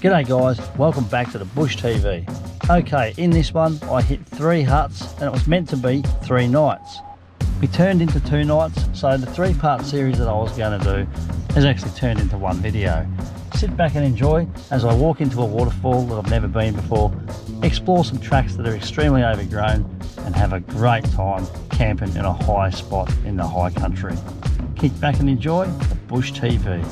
G'day guys, welcome back to the Bush TV. Okay, in this one I hit 3 huts and it was meant to be 3 nights. We turned into 2 nights, so the 3-part series that I was going to do has actually turned into one video. Sit back and enjoy as I walk into a waterfall that I've never been before, explore some tracks that are extremely overgrown and have a great time camping in a high spot in the high country. Kick back and enjoy the Bush TV.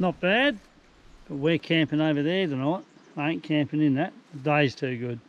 Not bad, but we're camping over there tonight. I ain't camping in that. The day's too good.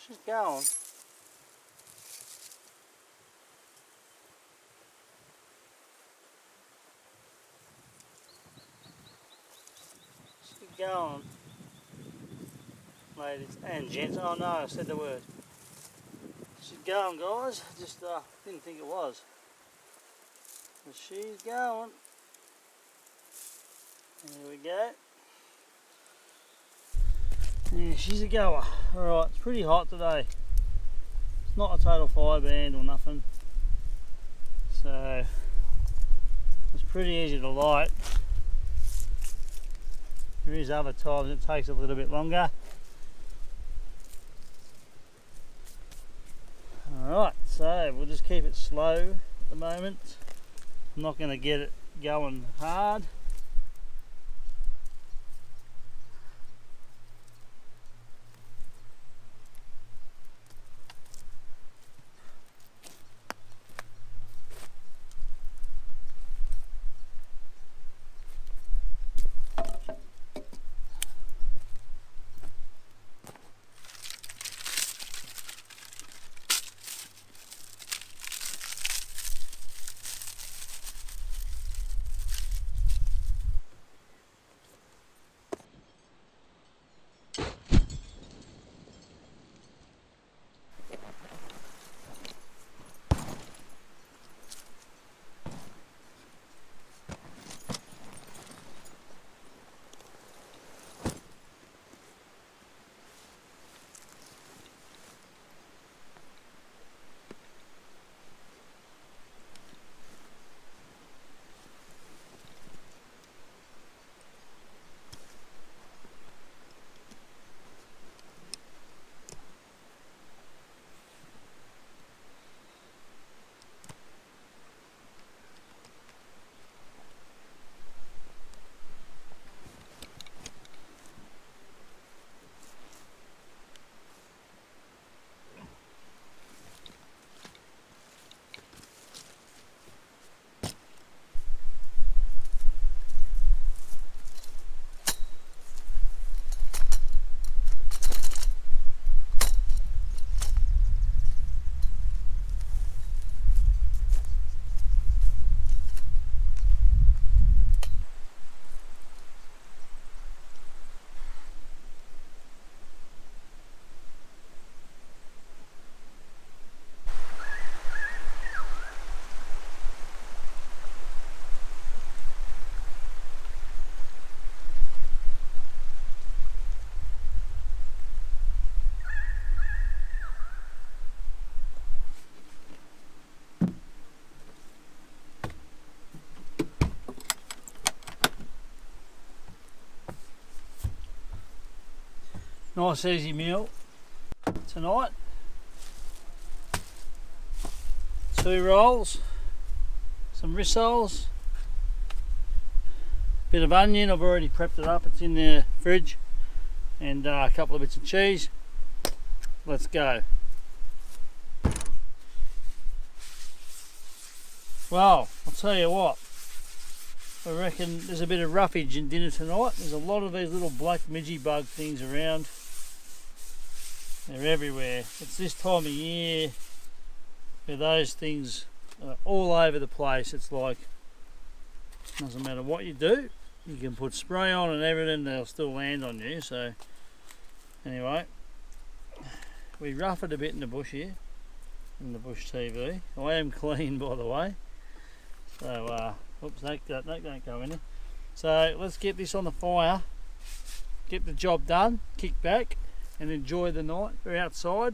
she's going. She's going, ladies and gents. Oh no, I said the word. She's going, guys. Just didn't think it was. But she's going. There we go. Yeah, she's a goer. Alright, it's pretty hot today. It's not a total fire band or nothing. So it's pretty easy to light. There is other times it takes a little bit longer. Alright, so we'll just keep it slow at the moment. I'm not going to get it going hard. Nice easy meal tonight. 2 rolls, some rissoles, bit of onion, I've already prepped it up, it's in the fridge, and a couple of bits of cheese. Let's go. Well, I'll tell you what, I reckon there's a bit of roughage in dinner tonight. There's a lot of these little black midgy bug things around. They're everywhere. It's this time of year where those things are all over the place. It's like, doesn't matter what you do, you can put spray on and everything, they'll still land on you. So anyway, we rough it a bit in the bush here, in the bush TV. I am clean, by the way. So oops, that don't go in there. So let's get this on the fire, get the job done, kick back and enjoy the night. We're outside,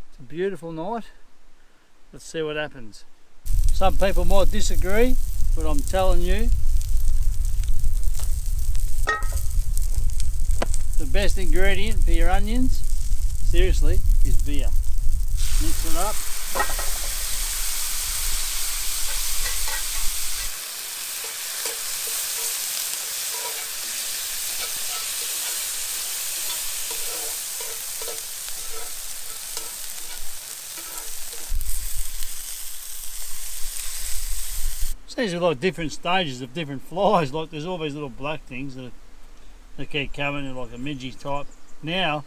it's a beautiful night. Let's see what happens. Some people might disagree, but I'm telling you, the best ingredient for your onions, seriously, is beer. Mix it up. Seems to be like different stages of different flies. Like there's all these little black things that keep coming in, like a midgy type. Now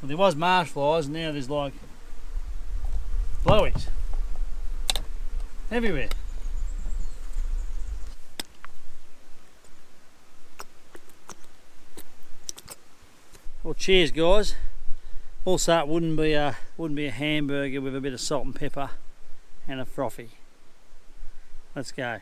Well, there was marsh flies, and now there's like blowies everywhere. Well, cheers, guys. Also, it wouldn't be a hamburger with a bit of salt and pepper and a frothy. Let's go.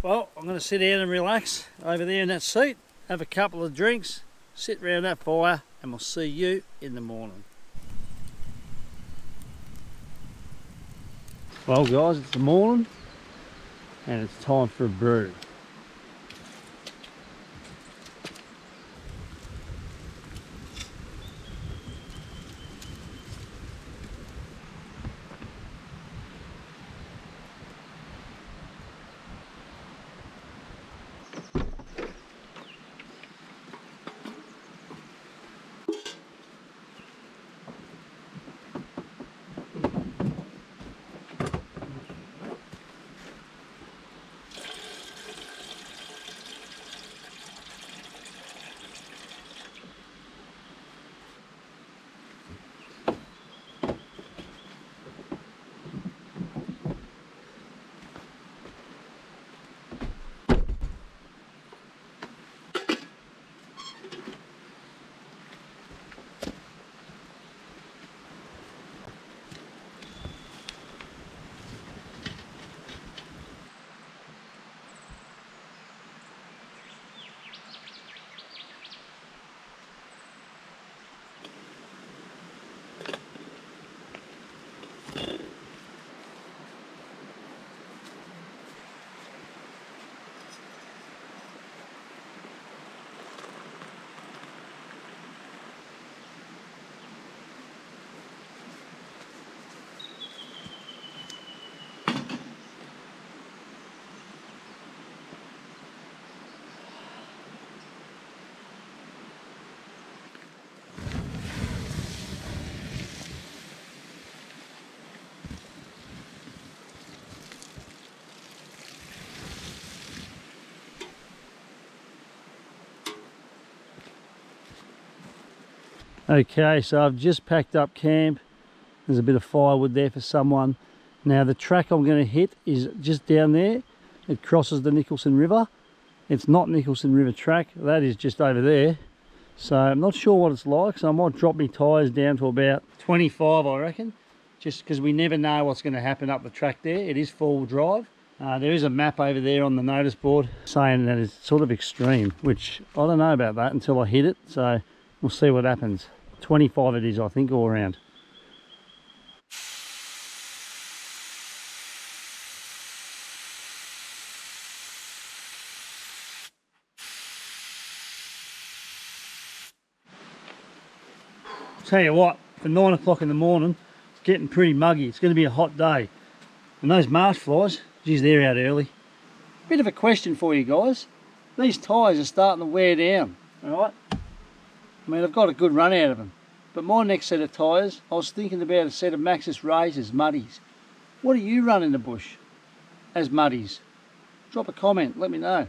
Well, I'm going to sit down and relax over there in that seat, have a couple of drinks, sit around that fire, and we'll see you in the morning. Well guys, it's the morning and it's time for a brew. Okay, so I've just packed up camp. There's a bit of firewood there for someone. Now the track I'm going to hit is just down there. It crosses the Nicholson River. It's not Nicholson River track, that is just over there. So I'm not sure what it's like, so I might drop my tyres down to about 25 I reckon. Just because we never know what's going to happen up the track there. It is four-wheel drive. There is a map over there on the notice board saying that it's sort of extreme, which I don't know about that until I hit it. So we'll see what happens. 25 it is, I think, all around. Tell you what, for 9 o'clock in the morning, it's getting pretty muggy. It's going to be a hot day. And those marsh flies, geez, they're out early. Bit of a question for you guys. These tyres are starting to wear down, alright? I mean, I've got a good run out of them. But my next set of tyres, I was thinking about a set of Maxxis Razors, muddies. What do you run in the bush as muddies? Drop a comment, let me know.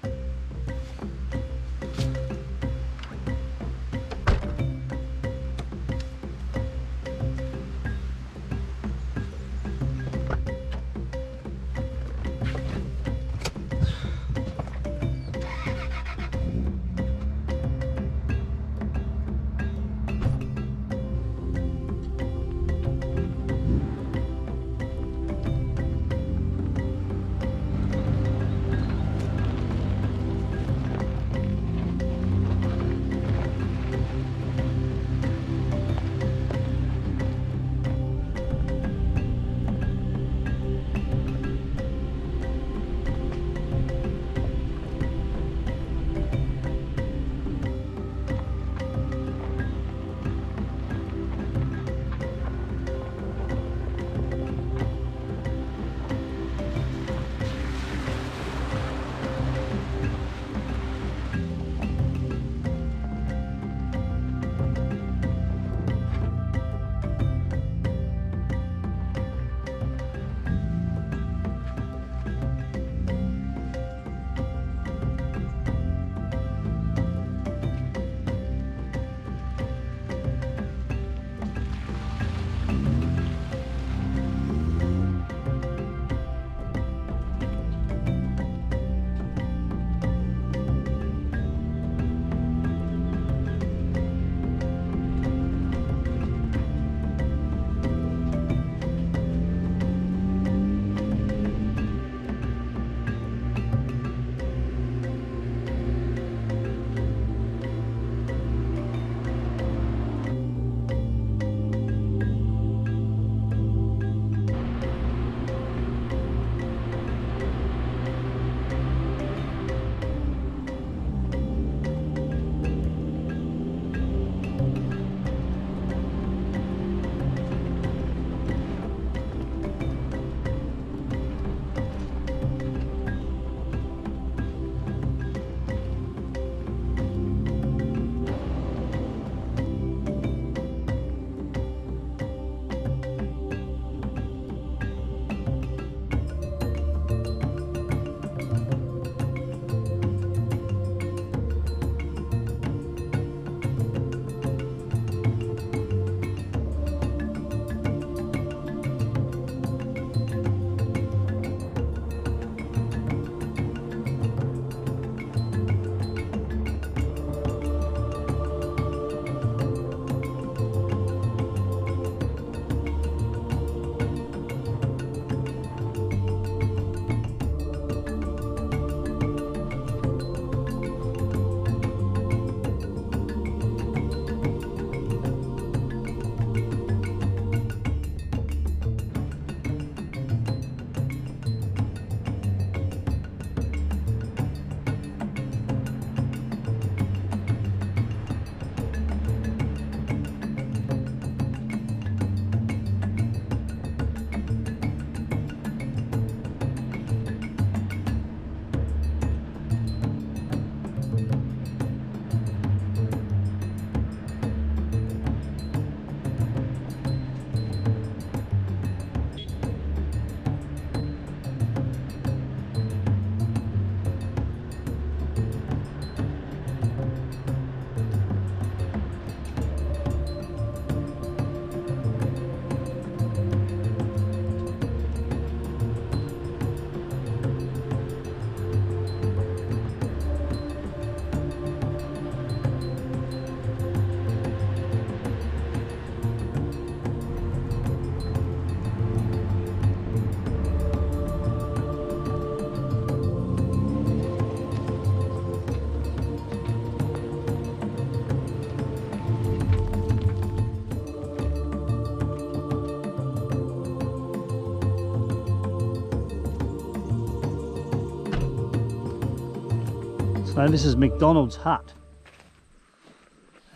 So this is McDonald's hut.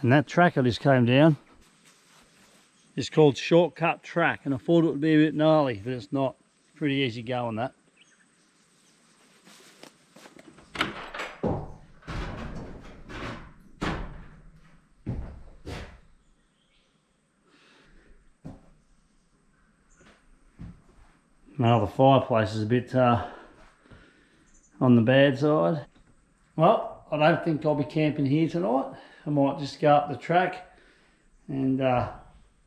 And that track I just came down is called Shortcut Track, and I thought it would be a bit gnarly, but it's not. Pretty easy going, that. Well, the fireplace is a bit on the bad side. Well, I don't think I'll be camping here tonight. I might just go up the track and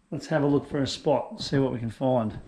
let's have a look for a spot, see what we can find.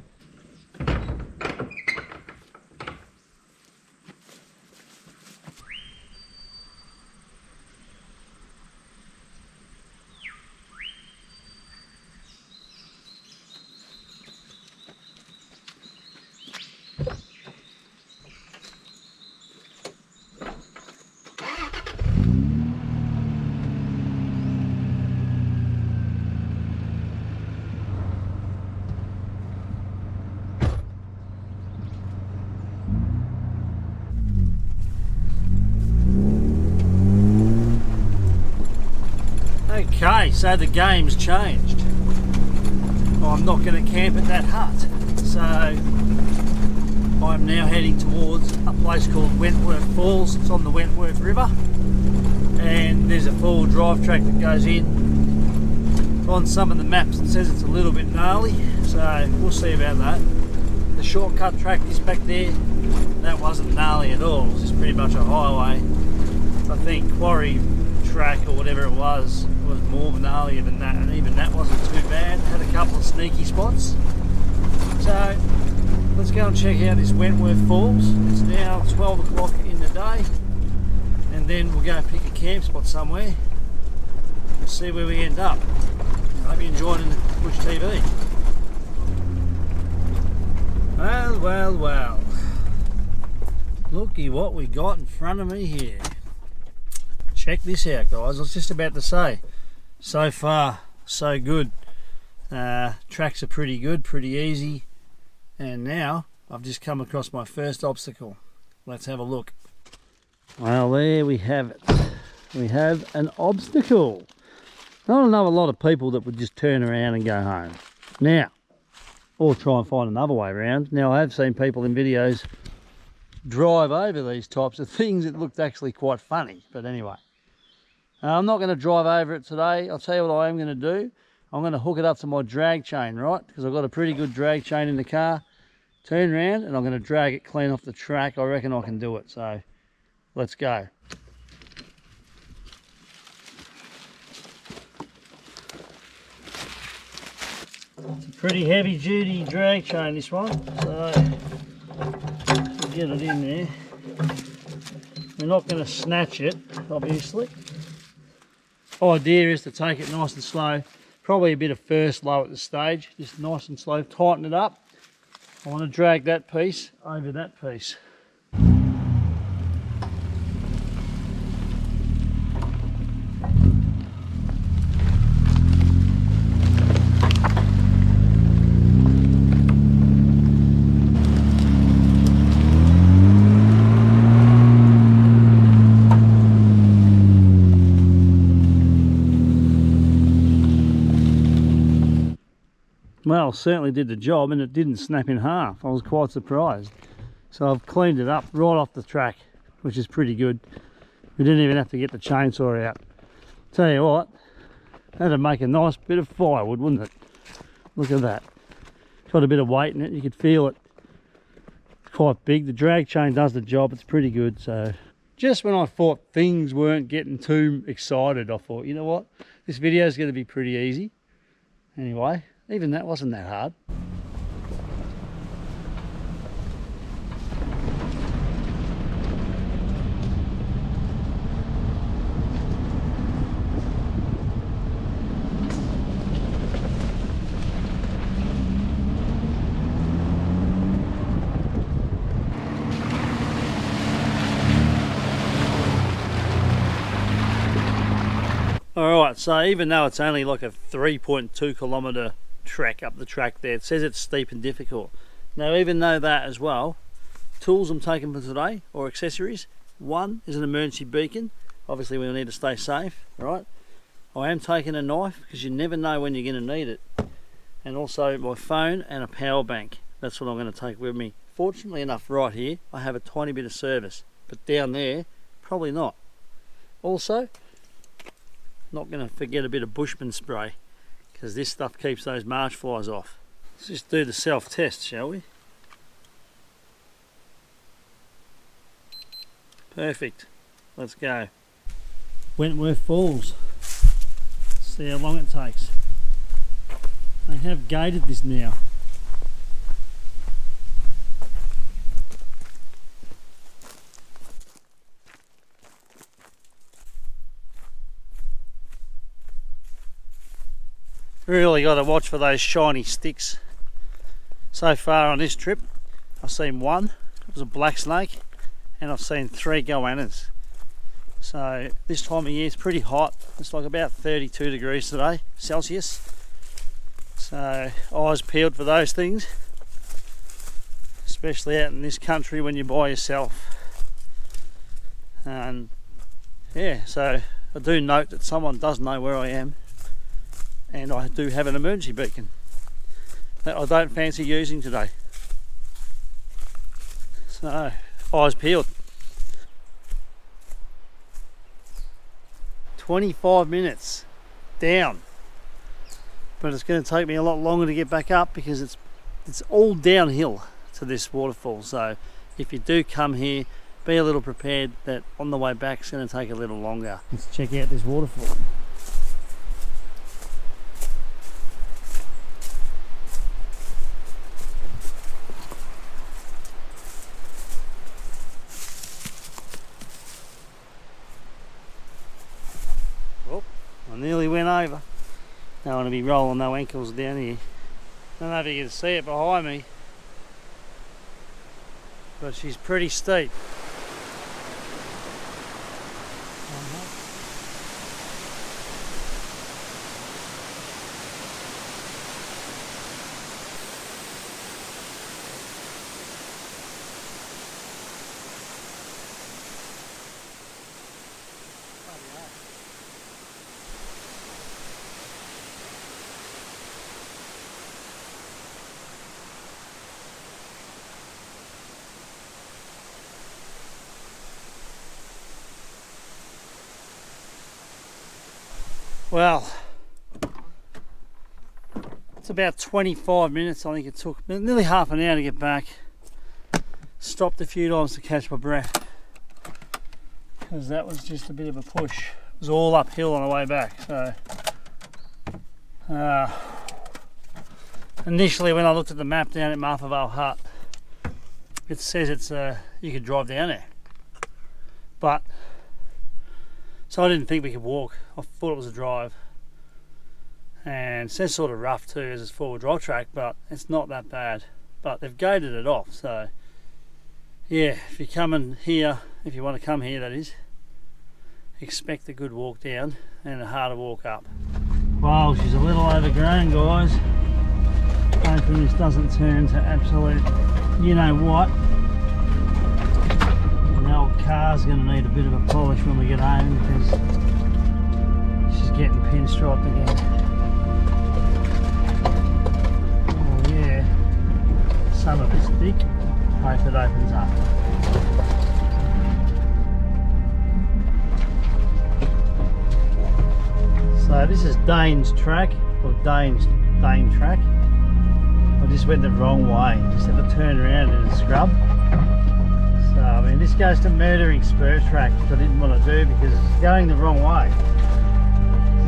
Okay, so the game's changed. I'm not going to camp at that hut, so I'm now heading towards a place called Wentworth Falls. It's on the Wentworth River, and there's a four-wheel drive track that goes in. On some of the maps it says it's a little bit gnarly, so we'll see about that. The shortcut track is back there. That wasn't gnarly at all, it was just pretty much a highway. I think Quarry Track or whatever it was more gnarlier than that, and even that wasn't too bad. Had a couple of sneaky spots. So let's go and check out this Wentworth Falls. It's now 12 o'clock in the day, and then we'll go and pick a camp spot somewhere and see where we end up. I hope you're enjoying the Bush TV. Well, well, well. Looky what we got in front of me here. Check this out, guys. I was just about to say, so far so good. Tracks are pretty good, pretty easy, and now I've just come across my first obstacle. Let's have a look. Well, there we have it. We have an obstacle. I don't know a lot of people that would just turn around and go home now, or try and find another way around. Now, I have seen people in videos drive over these types of things. It looked actually quite funny, but anyway. I'm not going to drive over it today. I'll tell you what I am going to do. I'm going to hook it up to my drag chain, right? Because I've got a pretty good drag chain in the car. Turn around and I'm going to drag it clean off the track. I reckon I can do it. So let's go. It's a pretty heavy duty drag chain, this one. So we'll get it in there. We're not going to snatch it, obviously. Idea is to take it nice and slow, probably a bit of first low at the stage, just nice and slow, tighten it up. I want to drag that piece over that piece. Well, certainly did the job, and it didn't snap in half. I was quite surprised. So I've cleaned it up right off the track, which is pretty good. We didn't even have to get the chainsaw out. Tell you what, that'd make a nice bit of firewood, wouldn't it? Look at that. Got a bit of weight in it, you could feel it. It's quite big. The drag chain does the job, it's pretty good. So just when I thought things weren't getting too excited, I thought, you know what, this video is going to be pretty easy. Anyway, even that wasn't that hard. Alright, so even though it's only like a 3.2 kilometre trek up the track there, it says it's steep and difficult. Now, even though that as well, tools I'm taking for today, or accessories, One is an emergency beacon. Obviously we'll need to stay safe, right? I am taking a knife because you never know when you're going to need it. And also my phone and a power bank. That's what I'm going to take with me. Fortunately enough, right here I have a tiny bit of service, but down there probably not. Also, not going to forget a bit of bushman spray, because this stuff keeps those marsh flies off. Let's just do the self-test, shall we? Perfect. Let's go. Wentworth Falls. See how long it takes. They have gated this now. Really got to watch for those shiny sticks. So far on this trip I've seen one, it was a black snake, and I've seen 3 goannas. So this time of year it's pretty hot. It's like about 32 degrees today, Celsius. So eyes peeled for those things, especially out in this country when you're by yourself. And yeah, so I do note that someone does know where I am, and I do have an emergency beacon that I don't fancy using today. So eyes peeled. 25 minutes down, but it's going to take me a lot longer to get back up because it's all downhill to this waterfall. So if you do come here, be a little prepared that on the way back it's going to take a little longer. Let's check out this waterfall. I nearly went over. Don't want to be rolling no ankles down here. Don't know if you can see it behind me, but she's pretty steep. Well, it's about 25 minutes. I think it took nearly half an hour to get back. Stopped a few times to catch my breath because that was just a bit of a push. It was all uphill on the way back. So initially when I looked at the map down at Martha Vale Hut, it says it's you could drive down there, but so I didn't think we could walk. I thought it was a drive, and it says sort of rough too as it's forward drive track, but it's not that bad. But they've gated it off, so yeah, if you're coming here, if you want to come here that is, expect a good walk down and a harder walk up. Wow, she's a little overgrown, guys. Hoping this doesn't turn to absolute you know what. The old car's going to need a bit of a polish when we get home because she's getting pinstriped again. Oh yeah, some of it's thick. Hope it opens up. So this is Dane's track, or Dane track. I just went the wrong way, just had to turn around in a scrub. So I mean this goes to Murdering Spur track, which I didn't want to do because it's going the wrong way.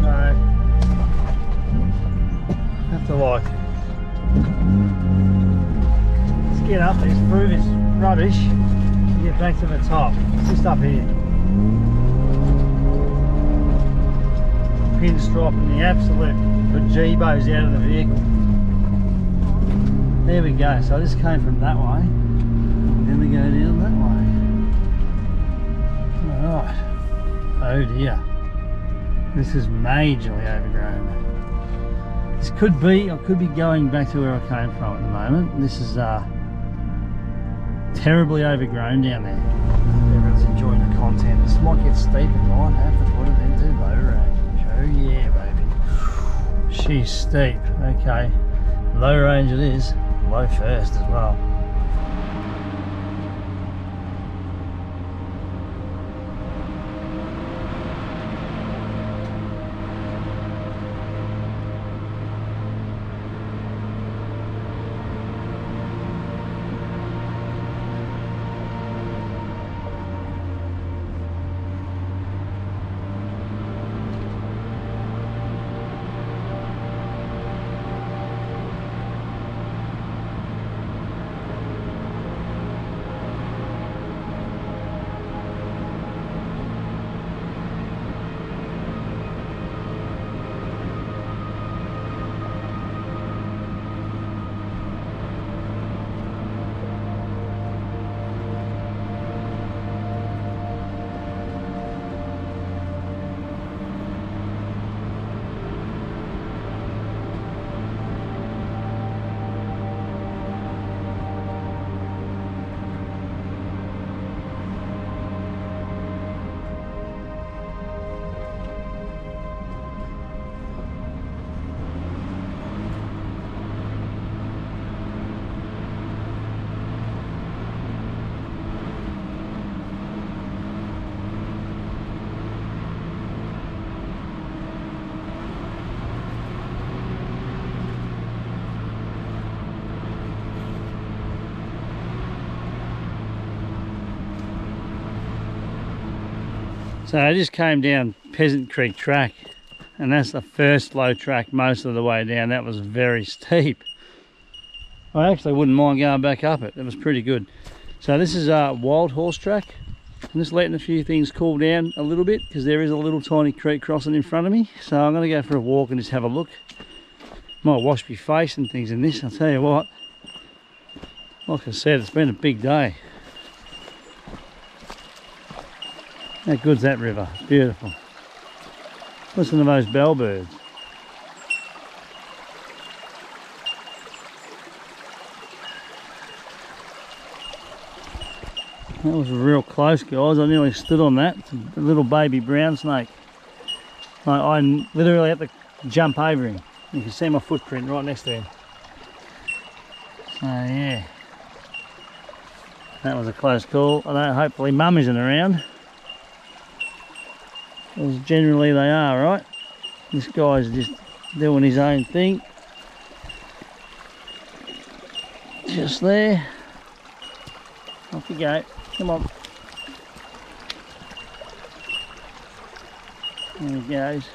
So I have to like, let's get up this through this rubbish and get back to the top. It's just up here. Pinstriping the absolute bejeebos out of the vehicle. There we go, so I just came from that way, then we go down that way. Alright, oh dear, this is majorly overgrown. This could be, I could be going back to where I came from at the moment. This is terribly overgrown down there. Everyone's enjoying content. This might get steep and might have to put it into low range. Oh yeah, baby. She's steep. Okay, low range it is. Low first as well. So I just came down Peasant Creek track, and that's the first low track most of the way down. That was very steep. I actually wouldn't mind going back up it. It was pretty good. So this is a wild horse track. I'm just letting a few things cool down a little bit because there is a little tiny creek crossing in front of me. So I'm going to go for a walk and just have a look. Might wash my face and things in this. I'll tell you what, like I said, it's been a big day. How good's that river? Beautiful. Listen to those bellbirds. That was real close, guys. I nearly stood on that. It's a little baby brown snake. I literally had to jump over him. You can see my footprint right next to him. So yeah, that was a close call. Hopefully Mum isn't around. As generally they are, right? This guy's just doing his own thing. Just there. Off you go. Come on. There he goes.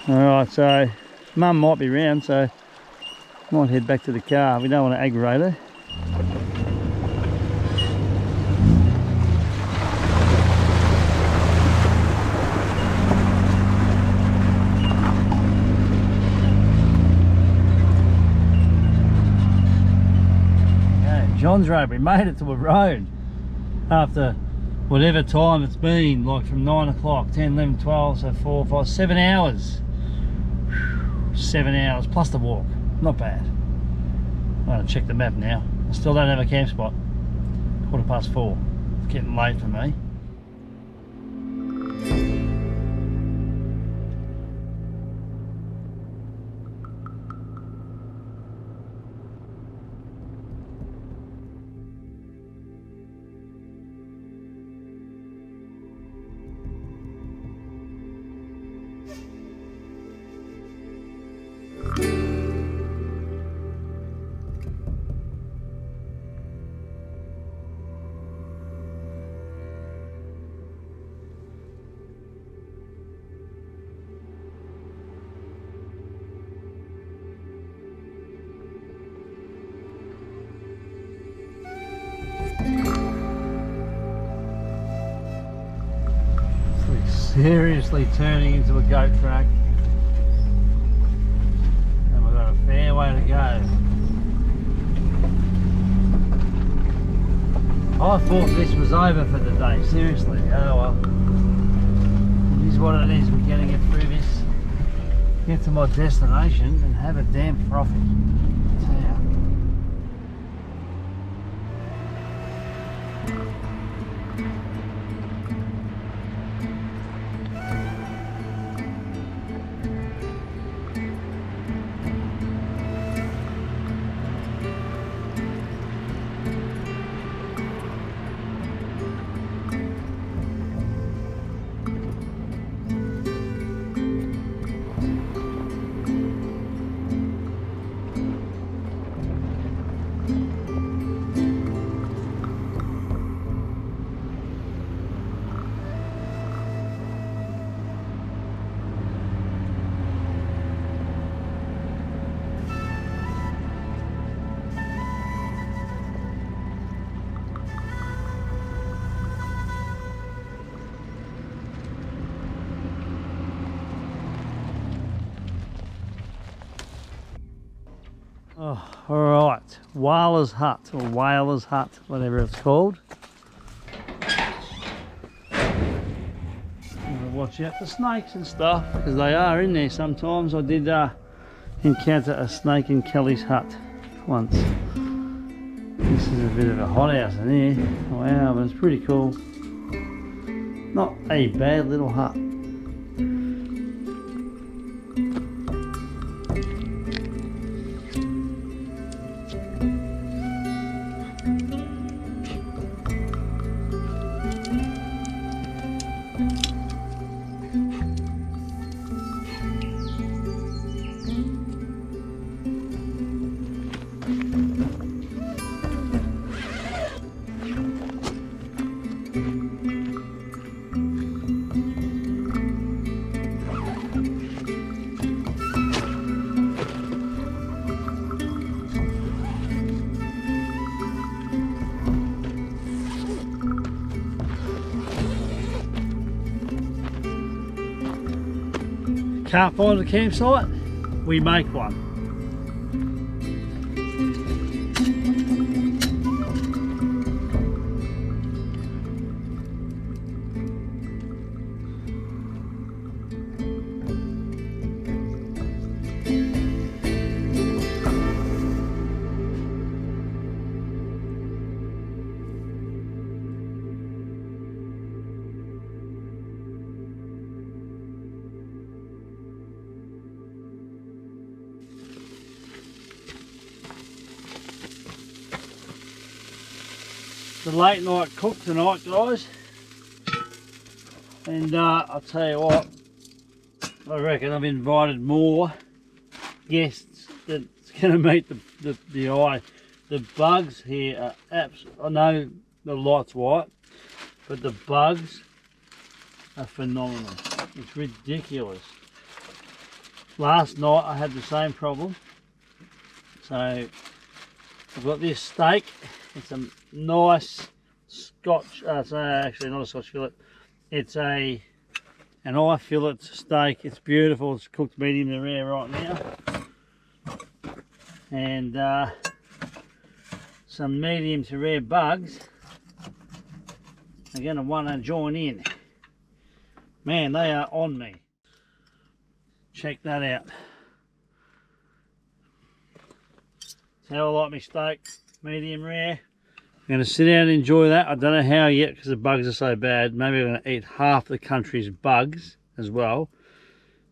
Alright, so Mum might be round, so might head back to the car. We don't want to aggravate her. John's Road, we made it to a road after whatever time it's been, like from 9 o'clock, 10, 11, 12, so 4, 5, 7 hours. 7 hours plus the walk, not bad. I'm going to check the map now. I still don't have a camp spot. 4:15. It's getting late for me. Seriously turning into a goat track, and we've got a fair way to go. I thought this was over for the day, seriously. Oh well, it is what it is. We're going to get through this, get to my destination and have a damn frothy. Oh, alright, Whaler's Hut, or Whaler's Hut, whatever it's called. Watch out for snakes and stuff, because they are in there sometimes. I did encounter a snake in Kelly's hut once. This is a bit of a hothouse in here. Wow, but it's pretty cool. Not a bad little hut. Can't find a campsite? We make one. The late night cook tonight, guys, and I'll tell you what, I reckon I've invited more guests that's going to meet the eye. The bugs here are absolutely, I know the light's white, but the bugs are phenomenal. It's ridiculous. Last night I had the same problem, so I've got this steak. It's a nice Scotch, it's actually not a Scotch fillet, it's an eye fillet steak. It's beautiful, it's cooked medium to rare right now. And some medium to rare bugs are going to want to join in. Man, they are on me. Check that out. That's how I like my steak. Medium rare. I'm going to sit down and enjoy that. I don't know how yet because the bugs are so bad. Maybe I'm going to eat half the country's bugs as well.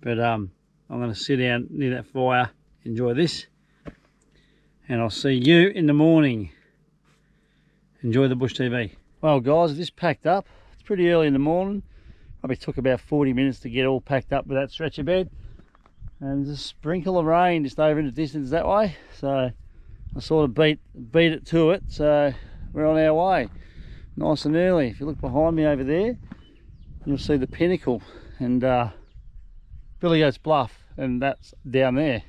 But I'm going to sit down near that fire, enjoy this, and I'll see you in the morning. Enjoy the Bush TV. Well guys, this packed up. It's pretty early in the morning. Probably took about 40 minutes to get all packed up with that stretcher bed. And there's a sprinkle of rain just over in the distance that way. So I sort of beat it to it, so we're on our way nice and early. If you look behind me over there, you'll see the pinnacle and Billy Goat's Bluff, and that's down there.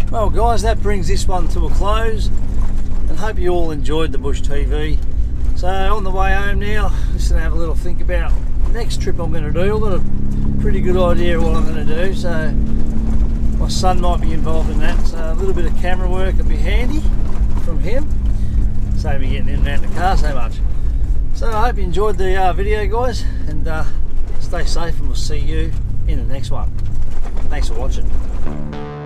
Well guys, that brings this one to a close, and hope you all enjoyed the Bush TV. So on the way home now, just going to have a little think about the next trip I'm going to do. I've got a pretty good idea of what I'm going to do, so my son might be involved in that, so a little bit of camera work would be handy from him, save me getting in and out of the car so much. So I hope you enjoyed the video guys, and stay safe, and we'll see you in the next one. Thanks for watching.